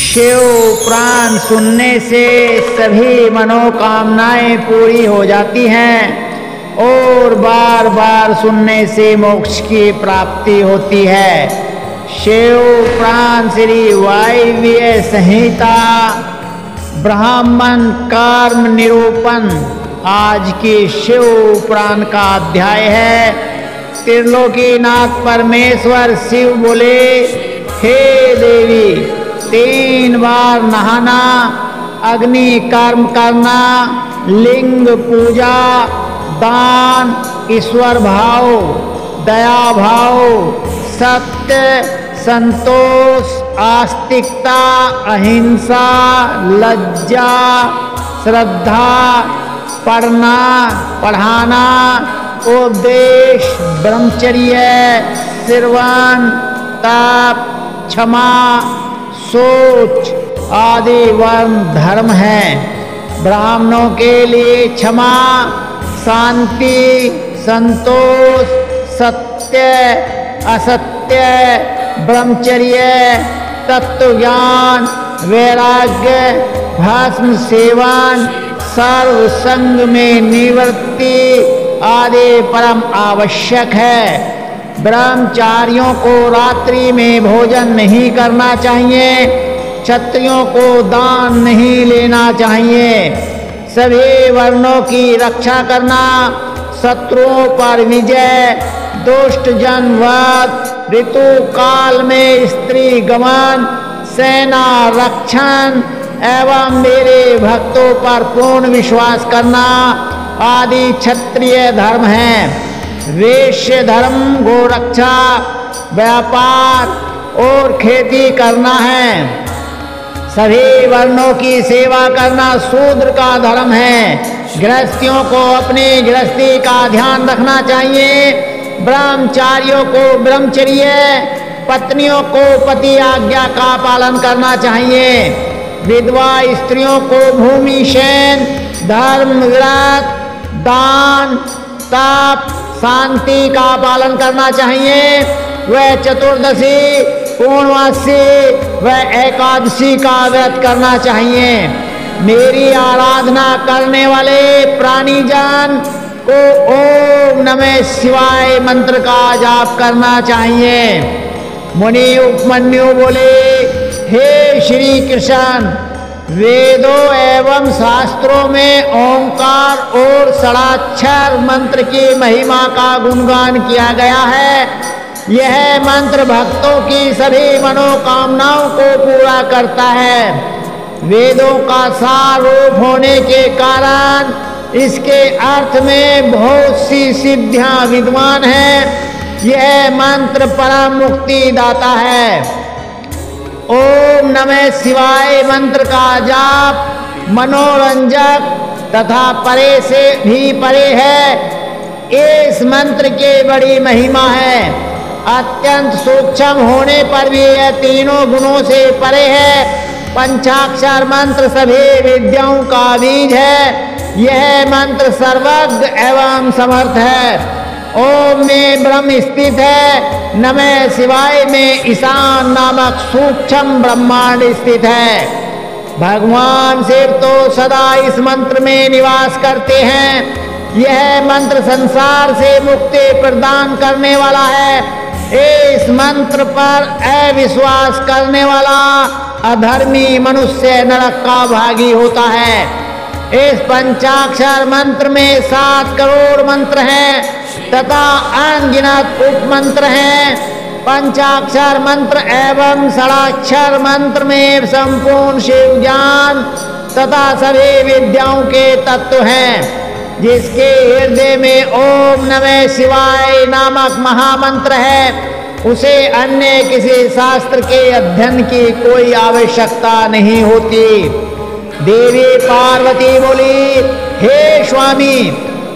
शिव पुराण सुनने से सभी मनोकामनाएं पूरी हो जाती हैं और बार बार सुनने से मोक्ष की प्राप्ति होती है। शिव पुराण श्री वायव्य संहिता ब्राह्मण कर्म निरूपण आज की शिव पुराण का अध्याय है। त्रिलोकीनाथ परमेश्वर शिव बोले, हे देवी, 3 बार नहाना, अग्नि कर्म करना, लिंग पूजा, दान, ईश्वर भाव, दया भाव, सत्य, संतोष, आस्तिकता, अहिंसा, लज्जा, श्रद्धा, पढ़ना पढ़ाना, उपदेश, ब्रह्मचर्य, श्रवण, तप, क्षमा, सोच आदि वर्ण धर्म है। ब्राह्मणों के लिए क्षमा, शांति, संतोष, सत्य, असत्य, ब्रह्मचर्य, तत्व ज्ञान, वैराग्य, भस्म सेवन, सर्व संग में निवृत्ति आदि परम आवश्यक है। ब्रह्मचारियों को रात्रि में भोजन नहीं करना चाहिए, क्षत्रियों को दान नहीं लेना चाहिए, सभी वर्णों की रक्षा करना, शत्रुओं पर विजय, दुष्ट जन वध, ऋतु काल में स्त्री गमन, सेना रक्षण एवं मेरे भक्तों पर पूर्ण विश्वास करना आदि क्षत्रिय धर्म है। वैश्य धर्म गोरक्षा, व्यापार और खेती करना है। सभी वर्णों की सेवा करना शूद्र का धर्म है। गृहस्थियों को अपनी गृहस्थी का ध्यान रखना चाहिए। ब्रह्मचारियों को ब्रह्मचर्य, पत्नियों को पति आज्ञा का पालन करना चाहिए। विधवा स्त्रियों को भूमि शयन, धर्म व्रत, दान, तप, शांति का पालन करना चाहिए। वह चतुर्दशी, पूर्णमासी व एकादशी का व्रत करना चाहिए। मेरी आराधना करने वाले प्राणी जन को ओम नमः शिवाय मंत्र का जाप करना चाहिए। मुनि उपमन्यु बोले, हे श्री कृष्ण, वेदों एवं शास्त्रों में ओंकार और षडाक्षर मंत्र की महिमा का गुणगान किया गया है। यह मंत्र भक्तों की सभी मनोकामनाओं को पूरा करता है। वेदों का सार रूप होने के कारण इसके अर्थ में बहुत सी सिद्धियां विद्यमान हैं। यह मंत्र परम मुक्ति दाता है। ओम नमः शिवाय मंत्र का जाप मनोरंजक तथा परे से भी परे है। इस मंत्र की बड़ी महिमा है। अत्यंत सूक्ष्म होने पर भी यह तीनों गुणों से परे है। पंचाक्षर मंत्र सभी विद्याओं का बीज है। यह मंत्र सर्वज्ञ एवं समर्थ है। ओम में ब्रह्म स्थित है। नमः शिवाय में ईशान नामक सूक्ष्म ब्रह्मांड स्थित है। भगवान शिव तो सदा इस मंत्र में निवास करते हैं। यह मंत्र संसार से मुक्ति प्रदान करने वाला है। इस मंत्र पर अविश्वास करने वाला अधर्मी मनुष्य नरक का भागी होता है। इस पंचाक्षर मंत्र में 7 करोड़ मंत्र हैं तथा अनगिनत उपमंत्र हैं। पंचाक्षर मंत्र एवं षडाक्षर मंत्र में संपूर्ण शिव ज्ञान तथा सभी विद्याओं के तत्व हैं। जिसके हृदय में ओम नमः शिवाय नामक महामंत्र है, उसे अन्य किसी शास्त्र के अध्ययन की कोई आवश्यकता नहीं होती। देवी पार्वती बोली, हे स्वामी,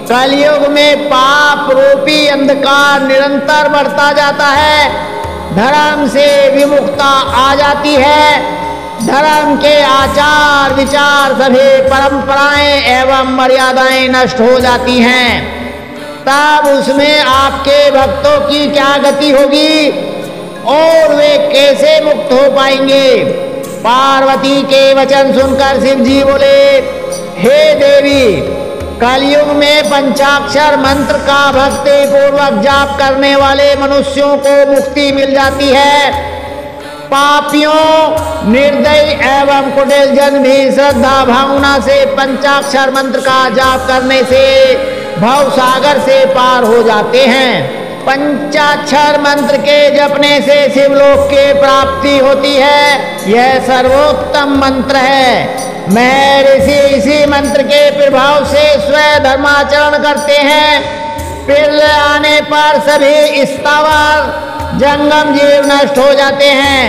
कलयुग में पाप रूपी अंधकार निरंतर बढ़ता जाता है। धर्म से विमुखता आ जाती है। धर्म के आचार विचार सभी परंपराएं एवं मर्यादाएं नष्ट हो जाती हैं। तब उसमें आपके भक्तों की क्या गति होगी? और वे कैसे मुक्त हो पाएंगे? पार्वती के वचन सुनकर शिव जी बोले, हे देवी, कलयुग में पंचाक्षर मंत्र का भक्ति पूर्वक जाप करने वाले मनुष्यों को मुक्ति मिल जाती है। पापियों, निर्दयी एवं कुटिल जन भी श्रद्धा भावना से पंचाक्षर मंत्र का जाप करने से भव सागर से पार हो जाते हैं। पंचाक्षर मंत्र के जपने से शिवलोक की प्राप्ति होती है। यह सर्वोत्तम मंत्र है। मैं ऋषि इसी मंत्र के प्रभाव से स्वयं धर्माचरण करते हैं। प्रलय आने पर सभी स्थावर जंगम जीव नष्ट हो जाते हैं।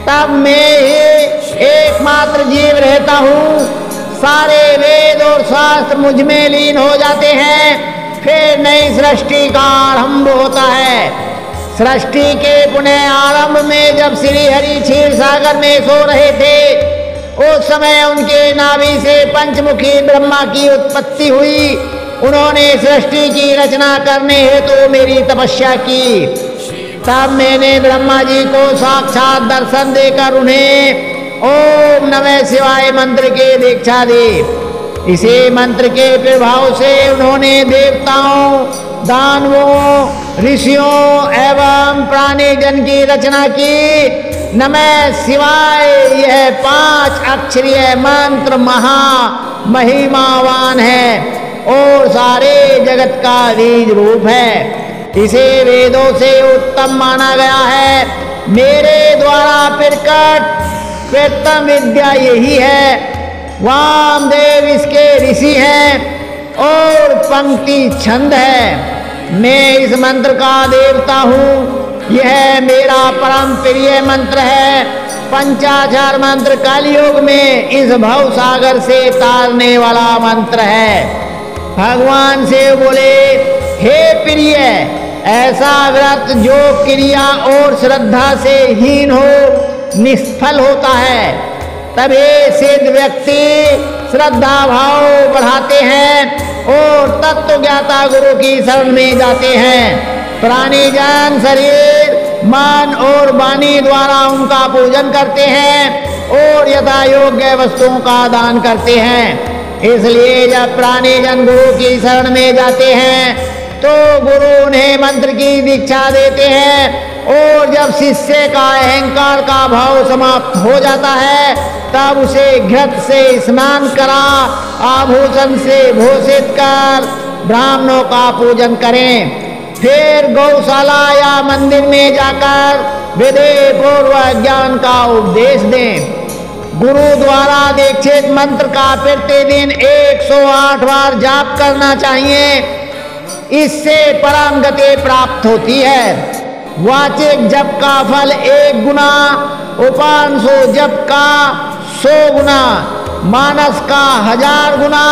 तब मैं ही एकमात्र जीव रहता हूँ। सारे वेद और शास्त्र मुझ में लीन हो जाते हैं। फिर नई सृष्टि का आरंभ होता है। सृष्टि के पुनः आरंभ में जब श्री हरि क्षीर सागर में सो रहे थे, उस समय उनके नाभि से पंचमुखी ब्रह्मा की उत्पत्ति हुई। उन्होंने सृष्टि की रचना करने हेतु मेरी तपस्या की। तब मैंने ब्रह्मा जी को साक्षात दर्शन देकर उन्हें ओम नमः शिवाय मंत्र की दीक्षा दी। इसी मंत्र के प्रभाव से उन्होंने देवताओं, दानवों, ऋषियों एवं प्राणी जन की रचना की। नमः शिवाय यह 5 अक्षरीय मंत्र महा महिमावान है और सारे जगत का बीज रूप है। इसे वेदों से उत्तम माना गया है। मेरे द्वारा प्रथम विद्या यही है। वामदेव इसके ऋषि हैं और पंक्ति छंद है। मैं इस मंत्र का देवता हूँ। यह मेरा परम प्रिय मंत्र है। पंचाक्षर मंत्र कलयुग में इस भव सागर से तारने वाला मंत्र है। भगवान से बोले, हे प्रिय, ऐसा व्रत जो क्रिया और श्रद्धा से हीन हो निष्फल होता है। तभी सिद्ध व्यक्ति श्रद्धा भाव बढ़ाते हैं और तत्व ज्ञाता गुरु की शरण में जाते हैं। प्राणी जन शरीर, मन और वाणी द्वारा उनका पूजन करते हैं और यथा योग्य वस्तुओं का दान करते हैं। इसलिए जब प्राणी जन गुरु की शरण में जाते हैं तो गुरु उन्हें मंत्र की दीक्षा देते हैं और जब शिष्य का अहंकार का भाव समाप्त हो जाता है तब उसे घृत से स्नान करा आभूषण से भूषित कर ब्राह्मणों का पूजन करें। फिर गौशाला या मंदिर में जाकर विधि पूर्वक ज्ञान का उपदेश दें। गुरु द्वारा दीक्षित मंत्र का प्रतिदिन 108 बार जाप करना चाहिए। इससे परम गति प्राप्त होती है। वाचिक जप का फल 1 गुना, उपांशु जप का 100 गुना, मानस का 1000 गुना,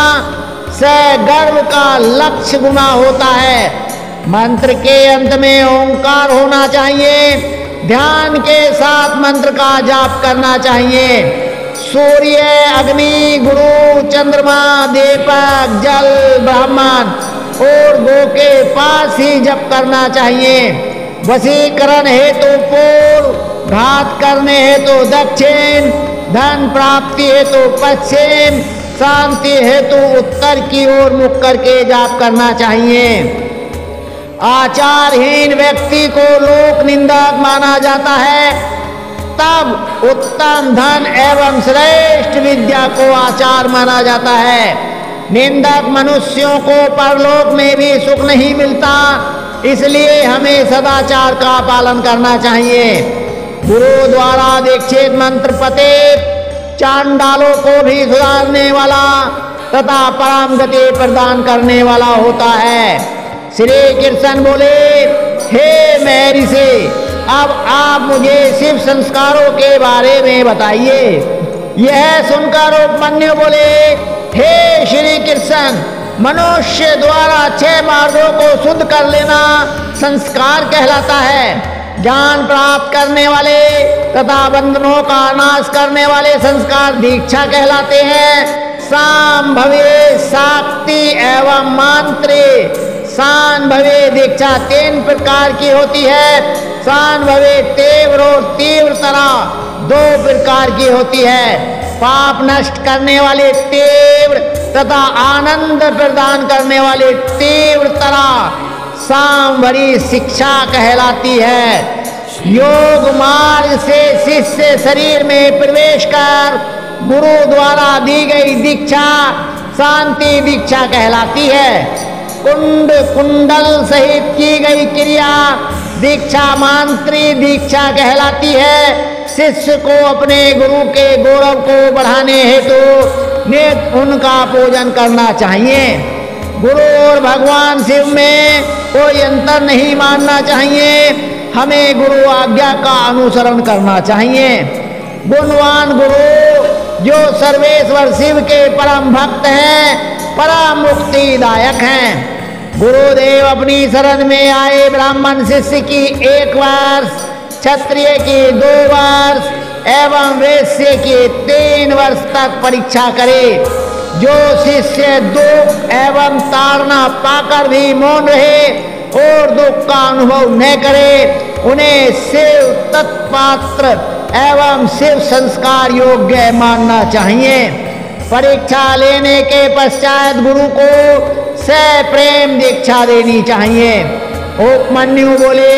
गर्भ का 1,00,000 गुना होता है। मंत्र के अंत में ओंकार होना चाहिए। ध्यान के साथ मंत्र का जाप करना चाहिए। सूर्य, अग्नि, गुरु, चंद्रमा, दीपक, जल, ब्राह्मण और गो के पास ही जप करना चाहिए। वशीकरण हेतु पूर्व, घात करने हेतु दक्षिण, धन प्राप्ति हेतु पश्चिम, शांति हेतु उत्तर की ओर मुख करके जाप करना चाहिए। आचारहीन व्यक्ति को लोक निंदक माना जाता है। तब उत्तम धन एवं श्रेष्ठ विद्या को आचार माना जाता है। निंदक मनुष्यों को परलोक में भी सुख नहीं मिलता। इसलिए हमें सदाचार का पालन करना चाहिए। गुरु द्वारा दीक्षित मंत्र पते चांडालों को भी सुधारने वाला तथा परम गति प्रदान करने वाला होता है। श्री कृष्ण बोले, हे महर्षि, अब आप मुझे शिव संस्कारों के बारे में बताइए। यह सुनकर उपमन्यु बोले, हे श्री कृष्ण, मनुष्य द्वारा 6 मार्गों को शुद्ध कर लेना संस्कार कहलाता है। ज्ञान प्राप्त करने वाले तथा बंधनों का नाश करने वाले संस्कार दीक्षा कहलाते हैं। सांभवे, शाक्ति एवं मांत्रे। सांभवे दीक्षा 3 प्रकार की होती है। शांभवी तीव्र और तीव्रतरा दो प्रकार की होती है। पाप नष्ट करने वाले तीव्र तथा आनंद प्रदान करने वाले तीव्रतरा शांभवी शिक्षा कहलाती है। योग मार्ग से शिष्य शरीर में प्रवेश कर गुरु द्वारा दी गई दीक्षा शांति दीक्षा कहलाती है। कुंडल सहित की गई क्रिया दीक्षा मंत्री दीक्षा कहलाती है। शिष्य को अपने गुरु के गौरव को बढ़ाने हेतु नित्य उनका पूजन करना चाहिए। गुरु और भगवान शिव में कोई अंतर नहीं मानना चाहिए। हमें गुरु आज्ञा का अनुसरण करना चाहिए। गुणवान गुरु जो सर्वेश्वर शिव के परम भक्त हैं, परम मुक्तिदायक हैं। गुरुदेव अपनी शरण में आए ब्राह्मण शिष्य की 1 वर्ष, क्षत्रिय की 2 वर्ष एवं वैश्य की 3 वर्ष तक परीक्षा करे। जो शिष्य दुख एवं ताड़ना पाकर भी मौन रहे और दुख का अनुभव न करे, उन्हें शिव तत्पात्र एवं शिव संस्कार योग्य मानना चाहिए। परीक्षा लेने के पश्चात गुरु को सप्रेम दीक्षा देनी चाहिए। उपमन्यु बोले,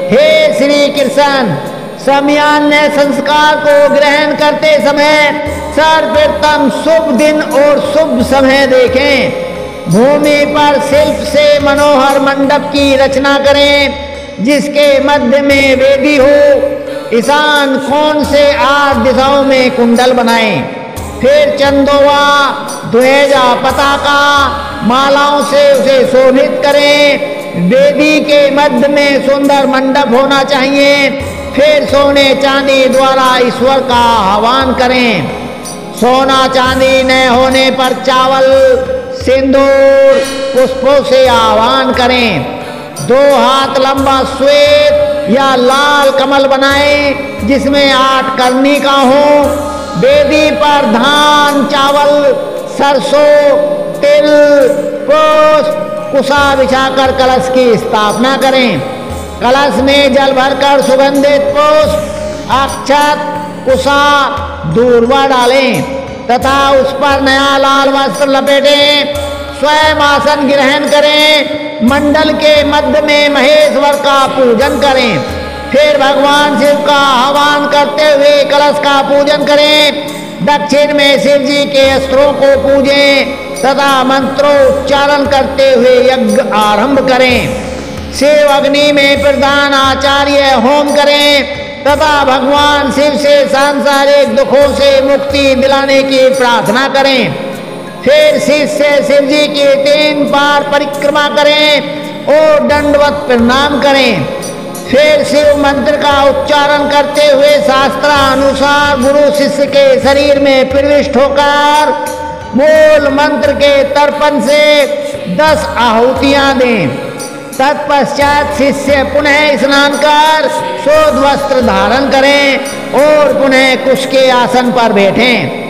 हे श्री कृष्ण, सामान्य संस्कार को ग्रहण करते समय सर्वप्रथम शुभ दिन और शुभ समय देखें। भूमि पर शिल्प से मनोहर मंडप की रचना करें जिसके मध्य में वेदी हो। ईशान कोण से 8 दिशाओं में कुंडल बनाएं। फिर चंदोवा ध्वजा पताका मालाओं से उसे शोभित करें। वेदी के मध्य में सुंदर मंडप होना चाहिए। फिर सोने चांदी द्वारा ईश्वर का आह्वान करें। सोना चांदी न होने पर चावल सिंदूर पुष्पों से आह्वान करें। 2 हाथ लंबा श्वेत या लाल कमल बनाएं जिसमें 8 कर्णिका हो। वेदी पर धान चावल सरसों तिल पुष्प कुशा बिछाकर कलश की स्थापना करें। कलश में जल भरकर सुगंधित पुष्प अक्षत कुशा दूर्वा डालें तथा उस पर नया लाल वस्त्र लपेटें। स्वयं आसन ग्रहण करें। मंडल के मध्य में महेश्वर का पूजन करें। फिर भगवान शिव का आह्वान करते हुए कलश का पूजन करें। दक्षिण में शिव जी के अस्त्रों को पूजें तथा मंत्रोच्चारण करते हुए यज्ञ आरंभ करें। शिव अग्नि में प्रधान आचार्य होम करें तथा भगवान शिव से सांसारिक दुखों से मुक्ति दिलाने की प्रार्थना करें। फिर शिष्य शिव जी की 3 बार परिक्रमा करें और दंडवत प्रणाम करें। फिर शिव मंत्र का उच्चारण करते हुए शास्त्रानुसार गुरु शिष्य के शरीर में प्रविष्ट होकर मूल मंत्र के तर्पण से 10 आहुतियां दें। तत्पश्चात शिष्य पुनः स्नान कर शोध वस्त्र धारण करें और पुनः कुश के आसन पर बैठें।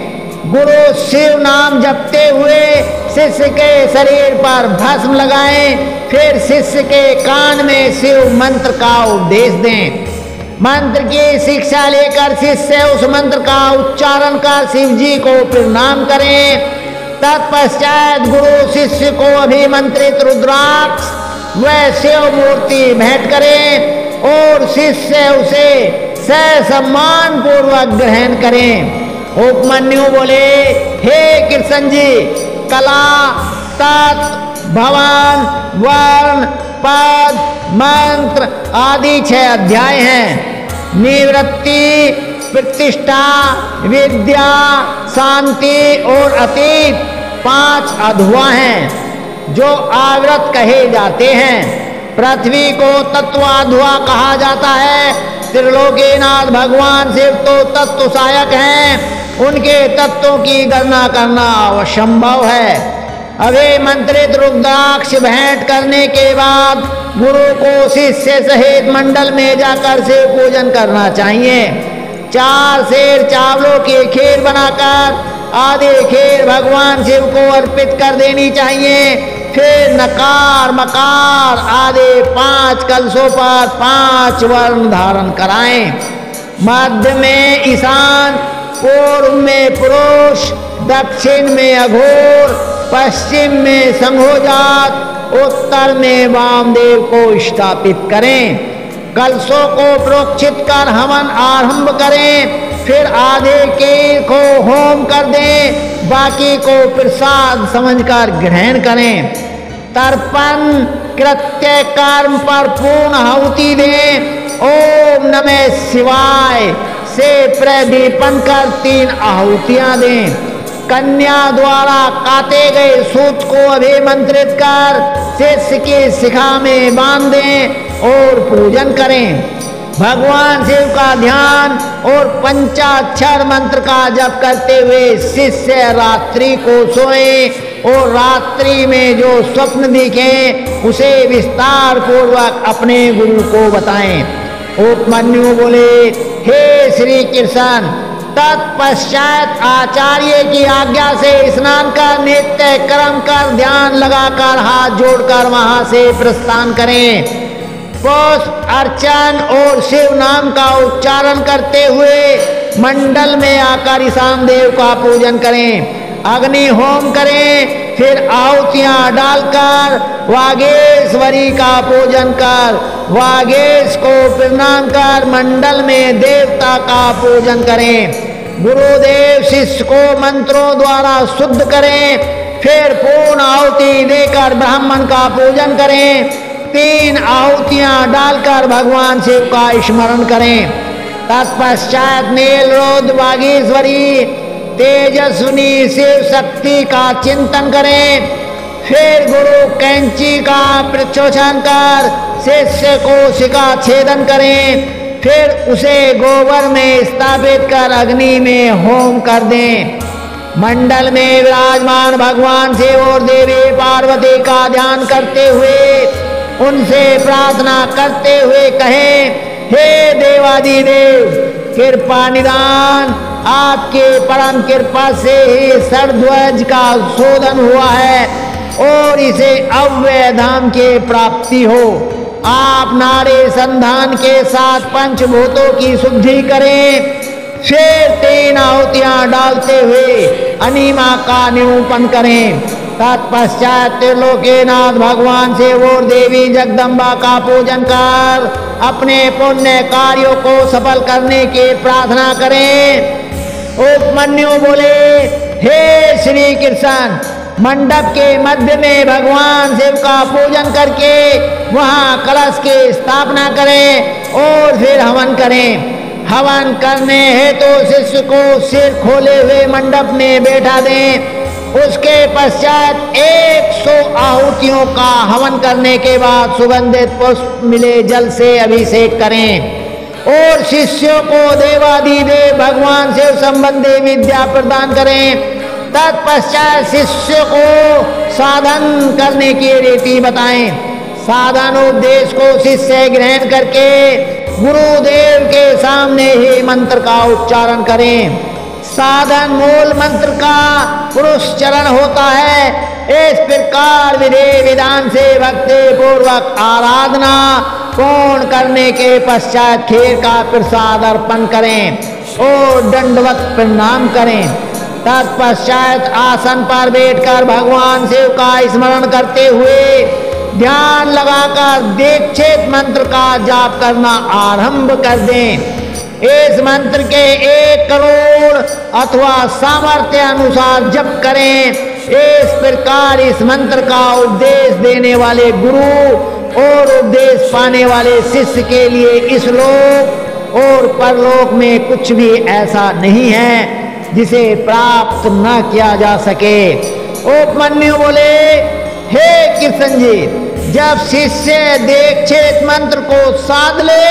गुरु शिव नाम जपते हुए शिष्य के शरीर पर भस्म लगाएं। फिर शिष्य के कान में शिव मंत्र का उपदेश दें। मंत्र की शिक्षा लेकर शिष्य उस मंत्र का उच्चारण कर शिव जी को प्रणाम करें। तत्पश्चात गुरु शिष्य को अभिमंत्रित रुद्राक्ष व शिव मूर्ति भेंट करें और शिष्य उसे सम्मान पूर्वक ग्रहण करें। उपमन्यु बोले, हे कृष्ण जी, कला तत्व भवन वर्ण पद मंत्र आदि 6 अध्याय हैं। निवृत्ति प्रतिष्ठा विद्या शांति और अतीत 5 अधुआ हैं जो आवृत कहे जाते हैं। पृथ्वी को तत्वाधुआ कहा जाता है। त्रिलोकीनाथ भगवान शिव तो तत्व सहायक हैं। उनके तत्वों की गणना करना असंभव है। अभिमंत्रित रुद्राक्ष भेंट करने के बाद गुरु को शिष्य सहित मंडल में जाकर शिव पूजन करना चाहिए। 4 सेर चावलों की खीर बनाकर आधी खीर भगवान शिव को अर्पित कर देनी चाहिए। फिर नकार मकार आदि 5 कलशों पर 5 वर्ण धारण कराएं। मध्य में ईशान, पूर्व में पुरुष, दक्षिण में अघोर, पश्चिम में संघोजात, उत्तर में वामदेव को स्थापित करें। कलशों को प्रोक्षित कर हवन आरंभ करें। फिर आधे के को होम कर दें, बाकी को प्रसाद समझकर ग्रहण करें। तर्पण कृत्य कर्म पर पूर्ण आहुति दें। ओम नमः शिवाय से प्रदीपन कर 3 आहुतियां दें। कन्या द्वारा काटे गए सूत को अभिमंत्रित कर शिष्य की शिखा में बांध दें और पूजन करें। भगवान शिव का ध्यान और पंचाक्षर मंत्र का जप करते हुए शिष्य रात्रि को सोए और रात्रि में जो स्वप्न दिखे उसे विस्तार पूर्वक अपने गुरु को बताएं। उपमन्यु बोले, हे श्री कृष्ण, तत्पश्चात आचार्य की आज्ञा से स्नान कर नित्य कर्म कर ध्यान लगाकर हाथ जोड़कर वहां से प्रस्थान करें। पुष्प अर्चन और शिव नाम का उच्चारण करते हुए मंडल में आकर ईशान देव का पूजन करें। अग्नि होम करें। फिर आहुतियां डालकर वागेश्वरी का पूजन कर वागेश को प्रणाम कर मंडल में देवता का पूजन करें। गुरुदेव शिष्य को मंत्रों द्वारा शुद्ध करें। फिर पूर्ण आहुति देकर ब्राह्मण का पूजन करें। 3 आहुतियां डालकर भगवान शिव का स्मरण करें। तत्पश्चात नील रोध वागीश्वरी तेजस्विनी शिव शक्ति का चिंतन करें। फिर गुरु कैंची का प्रचोषण कर शिष्य को शिखा छेदन करें। फिर उसे गोबर में स्थापित कर अग्नि में होम कर दें। मंडल में विराजमान भगवान शिव और देवी पार्वती का ध्यान करते हुए उनसे प्रार्थना करते हुए कहें, हे देवादिदेव, कृपा निदान, आपके परम कृपा से ही सरध्वज का शोधन हुआ है और इसे अव्यय धाम की प्राप्ति हो। आप नारे संधान के साथ पंचभूतों की शुद्धि करें। फिर 3 आहुतियां डालते हुए अनिमा का निरूपण करें। तत्पश्चात त्रिलोकीनाथ भगवान शिव और देवी जगदम्बा का पूजन कर अपने पुण्य कार्यों को सफल करने की प्रार्थना करें। उपमन्यु बोले, हे श्री कृष्ण, मंडप के मध्य में भगवान शिव का पूजन करके वहां कलश की स्थापना करें और फिर हवन करें। हवन करने हेतु शिष्य को सिर खोले हुए मंडप में बैठा दें। उसके पश्चात 100 आहुतियों का हवन करने के बाद सुगंधित पुष्प मिले जल से अभिषेक करें और शिष्यों को देवादिदेव भगवान शिव संबंधी विद्या प्रदान करें। तत्पश्चात शिष्य को साधन करने की रीति बताएं। साधन उपदेश को शिष्य ग्रहण करके गुरुदेव के सामने ही मंत्र का उच्चारण करें। साधन मूल मंत्र का पुरुष चरण होता है। इस प्रकार विधि विधान से भक्ति पूर्वक आराधना पूर्ण करने के पश्चात खीर का प्रसाद अर्पण करें और दंडवत प्रणाम करें। तत्पश्चात आसन पर बैठकर भगवान शिव का स्मरण करते हुए ध्यान लगाकर दीक्षित मंत्र का जाप करना आरंभ कर दें। इस मंत्र के 1 करोड़ अथवा सामर्थ्य अनुसार जप करें। इस प्रकार इस मंत्र का उपदेश देने वाले गुरु और उपदेश पाने वाले शिष्य के लिए इस लोक और परलोक में कुछ भी ऐसा नहीं है जिसे प्राप्त न किया जा सके। उपमन्यु बोले, हे कृष्ण जी, जब शिष्य दीक्षित मंत्र को साध ले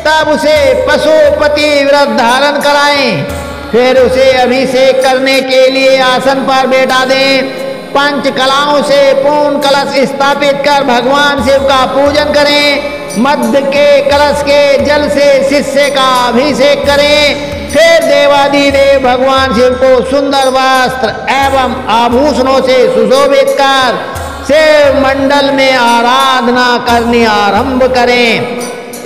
तब उसे पशुपति व्रत धारण कराएं। फिर उसे अभिषेक करने के लिए आसन पर बैठा दें। 5 कलाओं से पूर्ण कलश स्थापित कर भगवान शिव का पूजन करें। मध्य के कलश के जल से शिष्य का अभिषेक करें। फिर देवादिदेव भगवान शिव को सुंदर वस्त्र एवं आभूषणों से सुशोभित कर शिव मंडल में आराधना करनी आरंभ करें।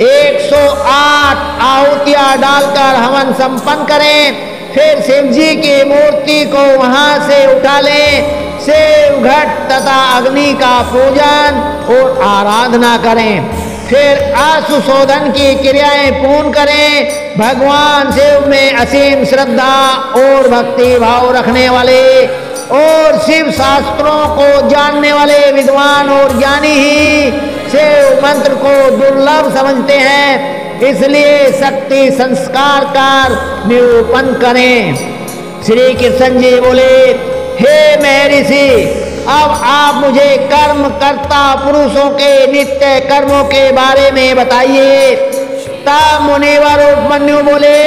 108 आहुतियां डालकर हवन संपन्न करें। फिर शिव जी की मूर्ति को वहां से उठा लें। शिव घट तथा अग्नि का पूजन और आराधना करें। फिर आशुशोधन की क्रियाएं पूर्ण करें। भगवान शिव में असीम श्रद्धा और भक्ति भाव रखने वाले और शिव शास्त्रों को जानने वाले विद्वान और ज्ञानी ही शिव मंत्र को दुर्लभ समझते हैं। इसलिए शक्ति संस्कार कर निरूपण करें। श्री कृष्ण जी बोले, हे महर्षि, अब आप मुझे कर्म कर्ता पुरुषों के नित्य कर्मों के बारे में बताइए। तब मुनिवर उपमन्यु बोले,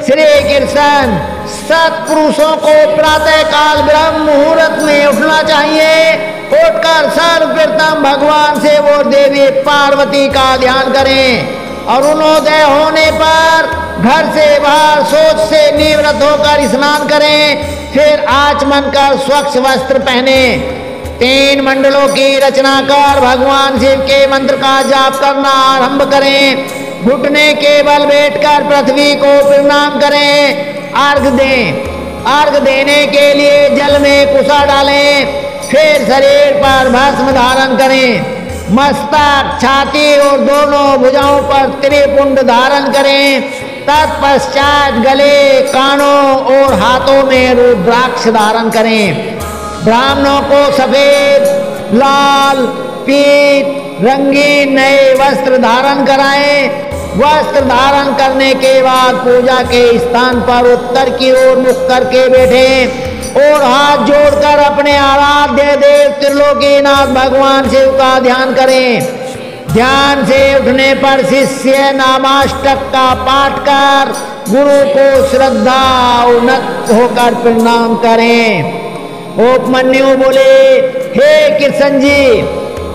श्री कृष्ण, सत्पुरुषों को प्रातः काल ब्रह्म मुहूर्त में उठना चाहिए। उठकर सर्वप्रथम भगवान शिव और देवी पार्वती का ध्यान करें। अरुणोदय होने पर घर से बाहर शौच से निवृत्त होकर स्नान करें। फिर आचमन कर स्वच्छ वस्त्र पहने। 3 मंडलों की रचना कर भगवान शिव के मंत्र का जाप करना आरंभ करें। घुटने के बल बैठकर पृथ्वी को प्रणाम करें। अर्घ दें। अर्घ देने के लिए जल में कुशा डालें। फिर शरीर पर भस्म धारण करें। मस्तक, छाती और दोनों भुजाओं पर त्रिपुंड धारण करें। तत्पश्चात गले, कानों और हाथों में रुद्राक्ष धारण करें। ब्राह्मणों को सफेद, लाल, पीत, रंगीन नए वस्त्र धारण कराएं। वस्त्र धारण करने के बाद पूजा के स्थान पर उत्तर की ओर मुख करके बैठें और हाथ जोड़कर अपने आराध्य देव त्रिलोकीनाथ भगवान शिव का ध्यान करें। ध्यान से उठने पर शिष्य नामाष्टक का पाठ कर गुरु को श्रद्धा उन्नत होकर प्रणाम करें। उपमन्यु बोले, हे कृष्ण जी,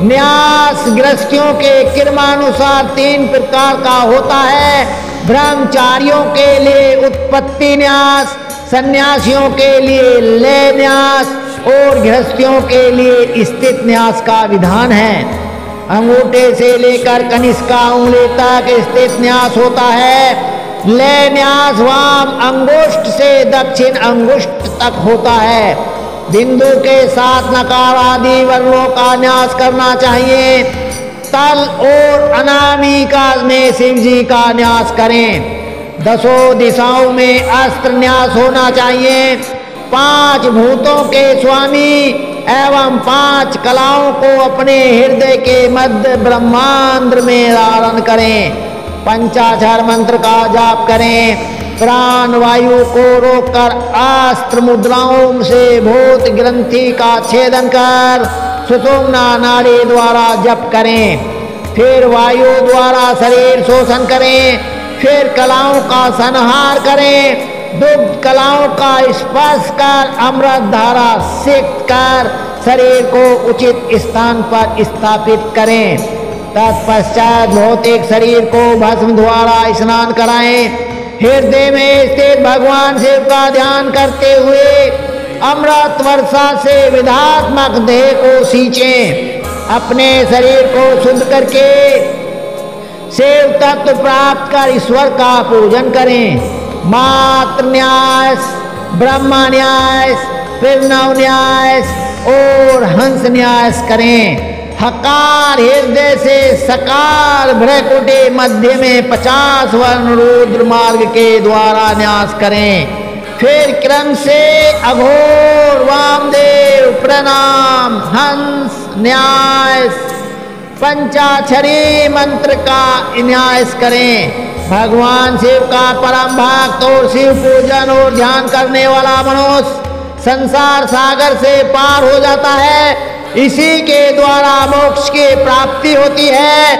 न्यास गृहस्थियों के कर्मानुसार 3 प्रकार का होता है। ब्रह्मचारियों के लिए उत्पत्ति न्यास, सन्यासियों के लिए लय न्यास और गृहस्थियों के लिए स्थित न्यास का विधान है। अंगूठे से लेकर कनिष्का उंगली तक स्थित न्यास होता है। लय न्यास वाम अंगुष्ठ से दक्षिण अंगुष्ठ तक होता है। बिंदु के साथ नकार आदि वर्णों का न्यास करना चाहिए। तल और अनामिका में शिव जी का न्यास करें। 10 दिशाओं में अस्त्र न्यास होना चाहिए। 5 भूतों के स्वामी एवं 5 कलाओं को अपने हृदय के मध्य ब्रह्मांड में धारण करें। पंचाक्षर मंत्र का जाप करें। प्राण वायु को रोककर अस्त्र मुद्राओं से भूत ग्रंथि का छेदन कर सुषुम्ना नाड़ी द्वारा जप करें। फिर वायु द्वारा शरीर शोषण करें। फिर कलाओं का संहार करें। दुग्ध कलाओं का स्पर्श कर अमृत धारा सिक्त कर शरीर को उचित स्थान पर स्थापित करें। तत्पश्चात भौतिक शरीर को भस्म द्वारा स्नान कराएं। हृदय में स्थित भगवान शिव का ध्यान करते हुए अमृत वर्षा से विधात्मक देह को सींचें। अपने शरीर को शुद्ध करके शिव तत्व प्राप्त कर ईश्वर का पूजन करें। मात्र न्यास, ब्रह्मा न्यास, प्रणव न्यास और हंस न्यास करें। हकार हृदय से सकार भ्रकुटी मध्य में 50 वर्ण रुद्र मार्ग के द्वारा न्यास करें। फिर क्रम से अघोर, वामदेव, प्रणाम, हंस न्यास, पंचाक्षरी मंत्र का न्यास करें। भगवान शिव का परम भक्त और शिव पूजन और ध्यान करने वाला मनुष्य संसार सागर से पार हो जाता है। इसी के द्वारा मोक्ष की प्राप्ति होती है।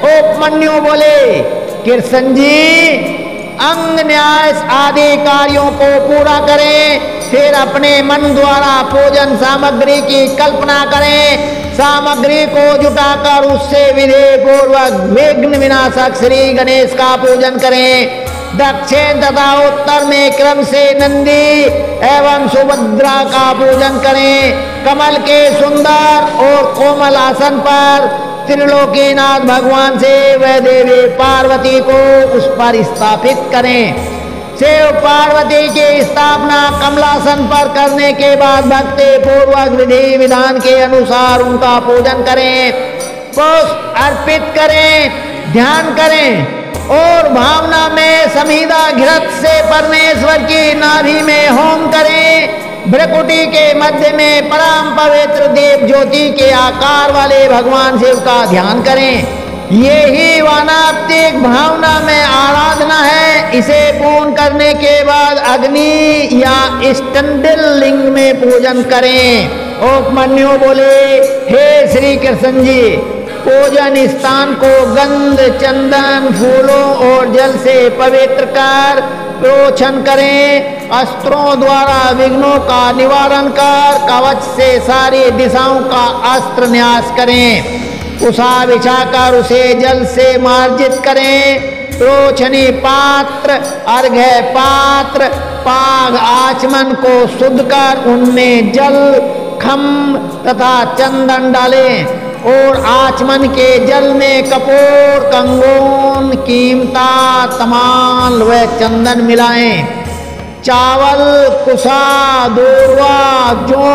उपमन्यु बोले, कृष्ण जी, अंग न्यास आदि कार्यों को पूरा करें। फिर अपने मन द्वारा पूजन सामग्री की कल्पना करें। सामग्री को जुटाकर उससे विधि पूर्वक विघ्न विनाशक श्री गणेश का पूजन करें। दक्षिण तथा उत्तर में क्रम से नंदी एवं सुभद्रा का पूजन करें। कमल के सुंदर और कोमल आसन पर त्रिलोकीनाथ भगवान से वह देवी पार्वती को उस पर स्थापित करें। शिव पार्वती की स्थापना कमलासन पर करने के बाद भक्ति पूर्वक विधि विधान के अनुसार उनका पूजन करें, पुष्प अर्पित करें, ध्यान करें और भावना में समीधा घृत से परमेश्वर की नाभि में होम करें। भ्रकुटी के मध्य में परम पवित्र दीप ज्योति के आकार वाले भगवान शिव का ध्यान करें। यही वानाप्तिक भावना में आराधना है। इसे पूर्ण करने के बाद अग्नि या स्टंडिल लिंग में पूजन करें। उपमन्यु बोले, हे श्री कृष्ण जी, पूजन स्थान को गंध, चंदन, फूलों और जल से पवित्र कर प्रोक्षण करें। अस्त्रों द्वारा विघ्नों का निवारण कर कवच से सारी दिशाओं का अस्त्र न्यास करें। उषा बिछाकर उसे जल से मार्जित करें। प्रोक्षणी पात्र, अर्घ्य पात्र, पाग आचमन को शुद्ध कर उनमें जल, खम तथा चंदन डालें और आचमन के जल में कपूर, कंगोन, कीमता, तमाल व चंदन मिलाएं। चावल, कुसा, दूर्वा, जौ,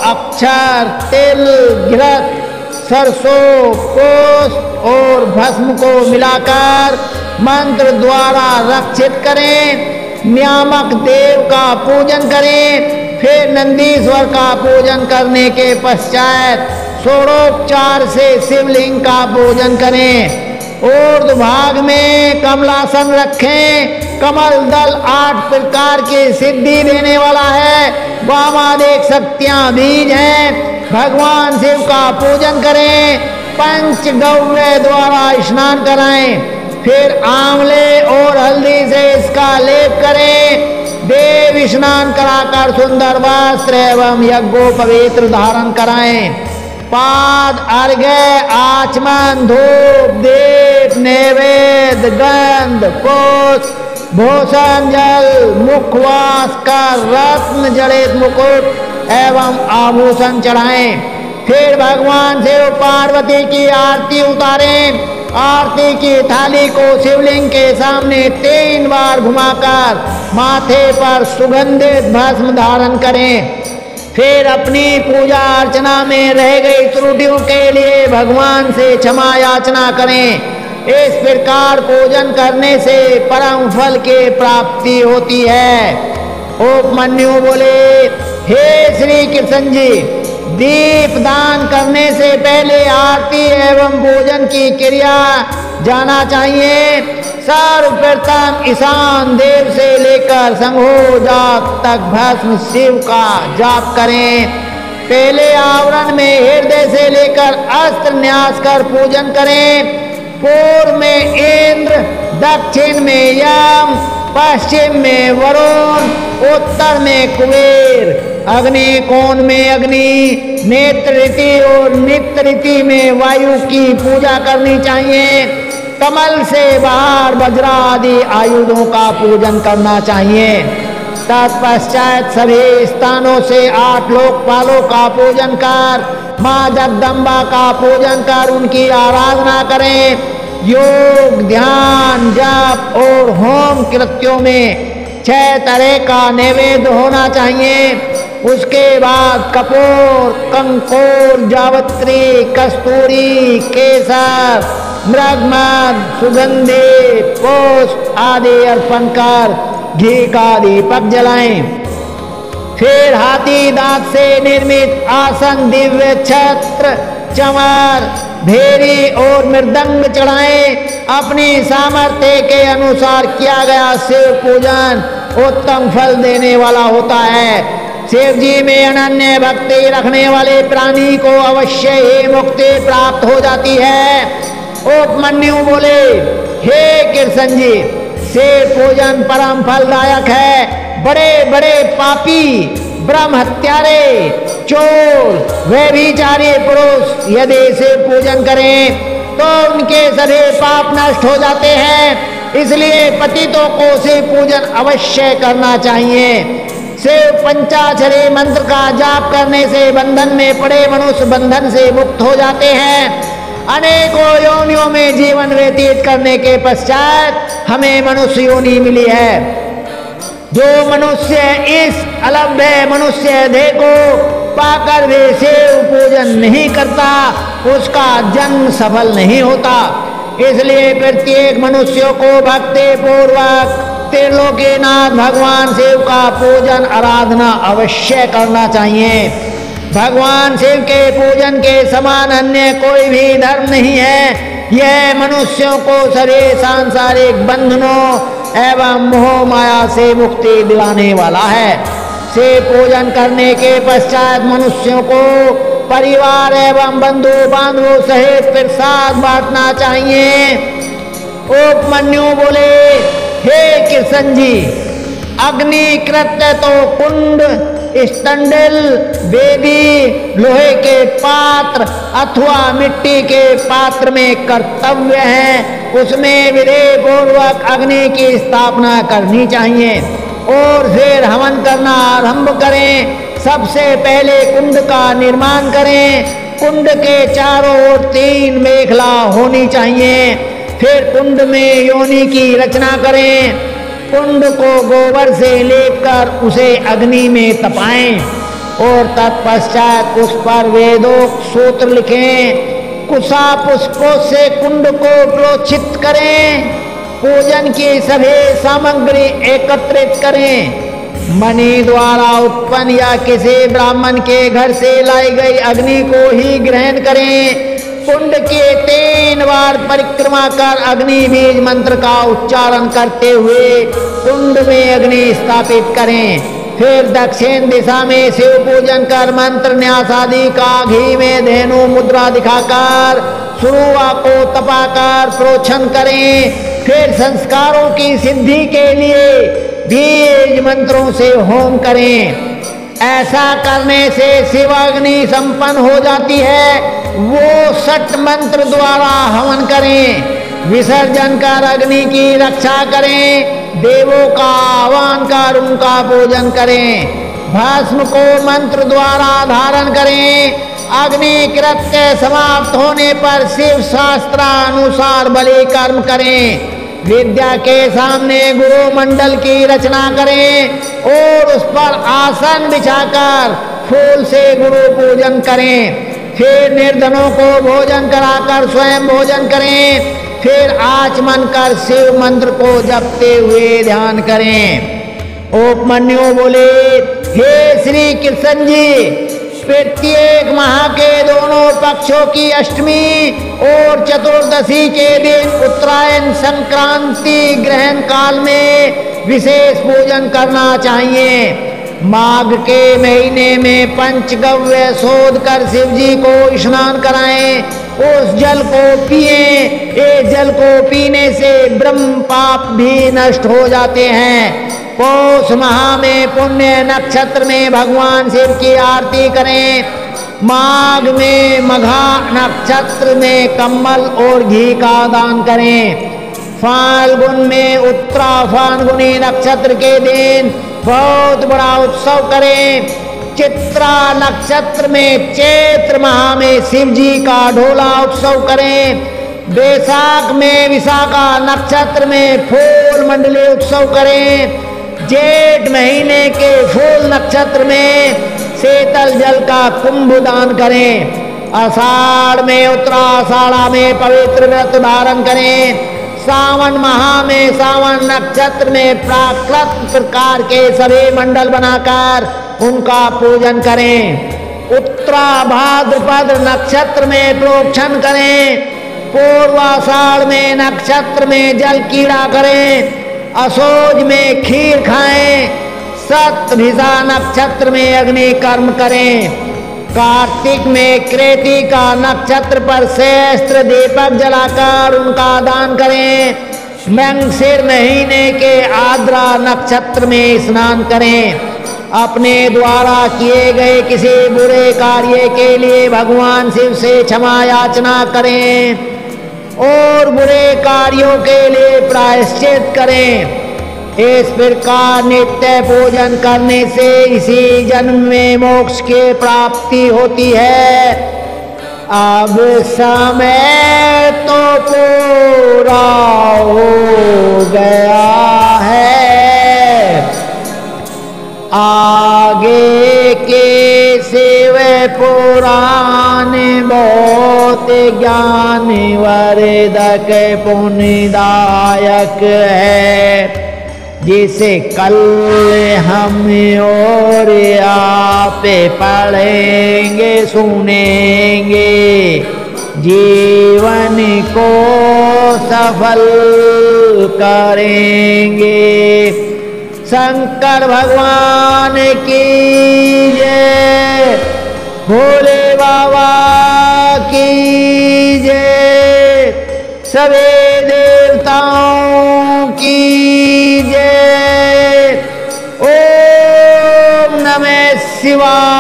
अक्षर, तिल, घृत, सरसों, कोस और भस्म को मिलाकर मंत्र द्वारा रक्षित करें। नियामक देव का पूजन करें। फिर नंदीश्वर का पूजन करने के पश्चात षोडोपचार से शिवलिंग का पूजन करें। ऊर्ध्व भाग में कमलासन रखें। कमल दल 8 प्रकार की सिद्धि देने वाला है। वामादेव शक्तियां बीज हैं। भगवान शिव का पूजन करें। पंच गव्य द्वारा स्नान कराएं। फिर आंवले और हल्दी से इसका लेप करें। देव स्नान कराकर सुंदर वस्त्र एवं यज्ञोपवीत धारण कराएं। पाद, अर्घ्य, आचमन, धूप, दीप, नैवेद्य, गंध, पुष्प, भूषण, जल, मुखवास कर रत्न जड़ित मुकुट एवं आभूषण चढ़ाएं। फिर भगवान शिव पार्वती की आरती उतारें। आरती की थाली को शिवलिंग के सामने 3 बार घुमाकर माथे पर सुगंधित भस्म धारण करें। फिर अपनी पूजा अर्चना में रह गई त्रुटियों के लिए भगवान से क्षमा याचना करें। इस प्रकार पूजन करने से परम फल की प्राप्ति होती है। उपमन्यु बोले, हे श्री कृष्ण जी, दीप दान करने से पहले आरती एवं पूजन की क्रिया जाना चाहिए। सर्वप्रथम ईशान देव से लेकर संघो जाप तक भस्म शिव का जाप करें। पहले आवरण में हृदय से लेकर अस्त्र न्यास कर पूजन करें। पूर्व में इंद्र, दक्षिण में यम, पश्चिम में वरुण, उत्तर में कुबेर, अग्नि कोण में अग्नि, नेत्र रीति और नित्य रीति में वायु की पूजा करनी चाहिए। कमल से बाहर वज्र आदि आयुधों का पूजन करना चाहिए। तत्पश्चात सभी स्थानों से 8 लोकपालों का पूजन कर माँ जगदम्बा का पूजन कर उनकी आराधना करें। योग, ध्यान, जप और होम कृत्यों में 6 तरह का नैवेद्य होना चाहिए। उसके बाद कपूर, कंकोर, जावत्री, कस्तूरी, केसर, मृगमद, सुगंधि, पुष्प आदि अर्पण कर घी का दीपक जलाएं। फिर हाथी दांत से निर्मित आसन, दिव्य छत्र, चमर, भेरी और मृदंग चढ़ाएं। अपनी सामर्थ्य के अनुसार किया गया शिव पूजन उत्तम फल देने वाला होता है। शिव जी में अनन्य भक्ति रखने वाले प्राणी को अवश्य ही मुक्ति प्राप्त हो जाती है। उपमन्यु बोले, हे कृष्ण जी, शिव पूजन परम फलदायक है। बड़े बड़े पापी, ब्रह्म हत्यारे, चोर, व्यभिचारी पुरुष यदि शिव पूजन करें तो उनके सभी पाप नष्ट हो जाते हैं इसलिए पतितों को शिव पूजन अवश्य करना चाहिए। शिव पंचाक्षरी मंत्र का जाप करने से बंधन में पड़े मनुष्य बंधन से मुक्त हो जाते हैं। अनेकों योनियों में जीवन व्यतीत करने के पश्चात हमें मनुष्य योनि मिली है। जो मनुष्य इस अलभ्य मनुष्य देह को पाकर भी शिव पूजन नहीं करता, उसका जन्म सफल नहीं होता। इसलिए प्रत्येक मनुष्यों को भक्ति पूर्वक त्रिलोकीनाथ भगवान शिव का पूजन आराधना अवश्य करना चाहिए। भगवान शिव के पूजन के समान अन्य कोई भी धर्म नहीं है। यह मनुष्यों को सभी सांसारिक बंधनों एवं मोह माया से मुक्ति दिलाने वाला है। शिव पूजन करने के पश्चात मनुष्यों को परिवार एवं बंधु बांधवों सहित प्रसाद बांटना चाहिए। उपमन्यु बोले, हे कृष्ण जी, अग्नि कृत्य तो कुंड, स्टंडल, वेदी, लोहे के पात्र अथवा मिट्टी के पात्र में कर्तव्य है। उसमें विधि पूर्वक अग्नि की स्थापना करनी चाहिए और फिर हवन करना आरंभ करें। सबसे पहले कुंड का निर्माण करें। कुंड के चारों ओर 3 मेखला होनी चाहिए। फिर कुंड में योनि की रचना करें। कुंड को गोबर से लेपकर उसे अग्नि में तपाएं और तत्पश्चात उस पर वेदोक्त सूत्र लिखें। कुशा पुष्पों से कुंड को प्रोक्षित करें। पूजन की सभी सामग्री एकत्रित करें। मणि द्वारा उत्पन्न या किसी ब्राह्मण के घर से लाई गई अग्नि को ही ग्रहण करें। कुंड के 3 बार परिक्रमा कर अग्नि बीज मंत्र का उच्चारण करते हुए कुंड में अग्नि स्थापित करें। फिर दक्षिण दिशा में शिव पूजन कर मंत्र न्यास आदि का घी में धेनु मुद्रा दिखाकर सुरुआ को तपाकर प्रोक्षण करें। फिर संस्कारों की सिद्धि के लिए बीज मंत्रों से होम करें। ऐसा करने से शिवाग्नि संपन्न हो जाती है। वो सट मंत्र द्वारा हवन करें। विसर्जन कर अग्नि की रक्षा करें। देवों का आह्वान कर उनका पूजन करें। भस्म को मंत्र द्वारा धारण करें। अग्नि कृत्य समाप्त होने पर शिव शास्त्रानुसार बलि कर्म करें। विद्या के सामने गुरु मंडल की रचना करें और उस पर आसन बिछाकर फूल से गुरु पूजन करें। फिर निर्धनों को भोजन कराकर स्वयं भोजन करें। फिर आचमन कर शिव मंत्र को जपते हुए ध्यान करें। उपमन्यु बोले, हे श्री कृष्ण जी, प्रत्येक माह के दोनों पक्षों की अष्टमी और चतुर्दशी के दिन उत्तरायण संक्रांति ग्रहण काल में विशेष पूजन करना चाहिए। माघ के महीने में पंचगव्य शोध कर शिव जी को स्नान कराएं। उस जल को पिए। इस जल को पीने से ब्रह्म पाप भी नष्ट हो जाते हैं। पौष माह में पुण्य नक्षत्र में भगवान शिव की आरती करें। माघ में मघा नक्षत्र में कम्बल और घी का दान करें। फाल्गुन में उत्तरा फाल्गुनी नक्षत्र के दिन बहुत बड़ा उत्सव करें। चित्रा नक्षत्र में चैत्र माह में शिव जी का ढोला उत्सव करें। बैसाख में विशाखा नक्षत्र में फूल मंडली उत्सव करें। जेठ महीने के फूल नक्षत्र में शीतल जल का कुंभ दान करें। आषाढ़ में उत्तराषाढ़ा में पवित्र व्रत धारण करें। सावन माह में सावन नक्षत्र में प्राकृत प्रकार के सभी मंडल बनाकर उनका पूजन करें। उत्तरा भाद्रपद नक्षत्र में प्रोक्षण करें। पूर्वाषाढ़ में नक्षत्र में जल कीड़ा करें। असोज में खीर खाएं। सतभिषा नक्षत्र में अग्नि कर्म करें। कार्तिक में कृतिका नक्षत्र पर सहस्त्र दीपक जलाकर उनका दान करें। मृगशीर महीने के आद्रा नक्षत्र में स्नान करें। अपने द्वारा किए गए किसी बुरे कार्य के लिए भगवान शिव से क्षमा याचना करें। और बुरे कार्यों के लिए प्रायश्चित करें। इस प्रकार नित्य पूजन करने से इसी जन्म में मोक्ष की प्राप्ति होती है। अब समय तो पूरा हो गया है, आगे के शिव पुराण बहुत ज्ञान वर्धक पुण्यदायक है, जिसे कल हम और आप पढ़ेंगे सुनेंगे, जीवन को सफल करेंगे। शंकर भगवान की जय, भोले बाबा की जय, सभी देवताओं की जय। ओम नमः शिवाय।